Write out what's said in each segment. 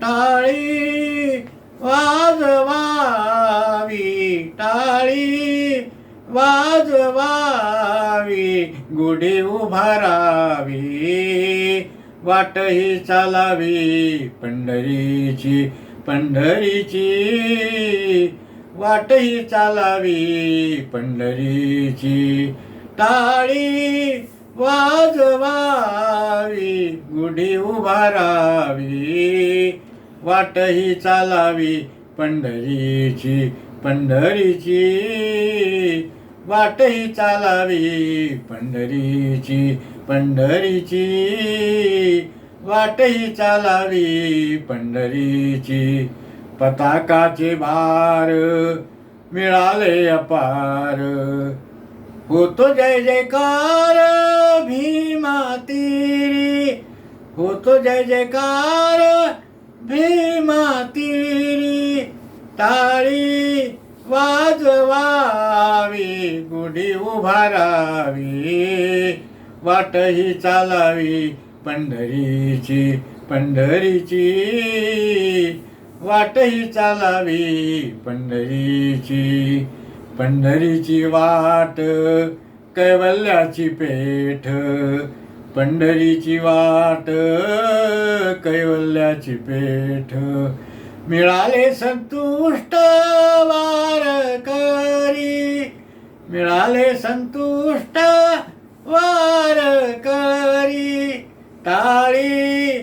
टाळी वाजवावी, टाळी वाजवावी, गुढी उभारावी, वाटही चालावी पंढरीची, पंढरीची, वाटही चालावी पंढरीची. टाळी वाजवावी, गुढी उभारावी, वाटही चालावी पंढरीची, पंढरीची, वाटही चालावी पंढरीची, पंढरीची, वाटही चालावी पंढरीची. पताकाचे भार मिळाले अपार, होतो जय जयकार भीमा तीरी, होतो जय जयकार भीमा तीरी. टाळी वाजवावी, गुढी उभारावी, वाटही चालावी पंढरीची, पंढरीची, वाटही चालावी पंढरीची. पंढरीची वाट कैवल्याची पेठ, पंढरीची वाट कैवल्याची पेठ. मिळाले संतुष्ट वारकरी, मिळाले संतुष्ट वारकरी. टाळी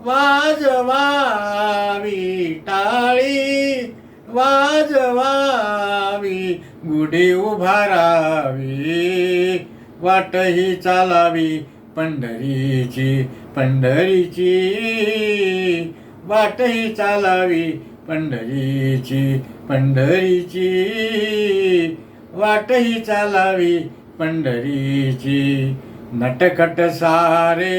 वाजवावी, टाळी वाजवावी, गुढी उभारावी, वाटही चालावी पंढरीची, पंढरीची, वाटही चालावी पंढरीची, पंढरीची, वाटही चालावी पंढरीची. नटखट सारे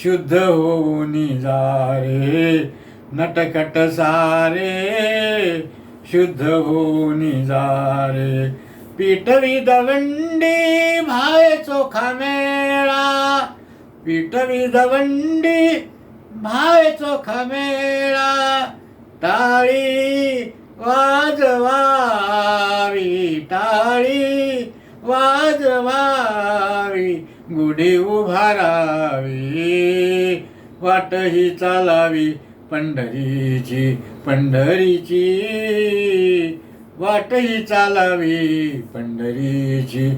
शुद्ध होऊन जारे, नटखट सारे शुद्ध होऊन जारे. पिठवी दवंडी भावे चोखा मेळा, पिठवी दवंडी भावे चोखा मेळा. टाळी वाजवावी, टाळी वाजवावी, गुढी उभारावी, वाटही चालावी पंढरीची, पंढरीची, वाटही चालावी पंढरीची.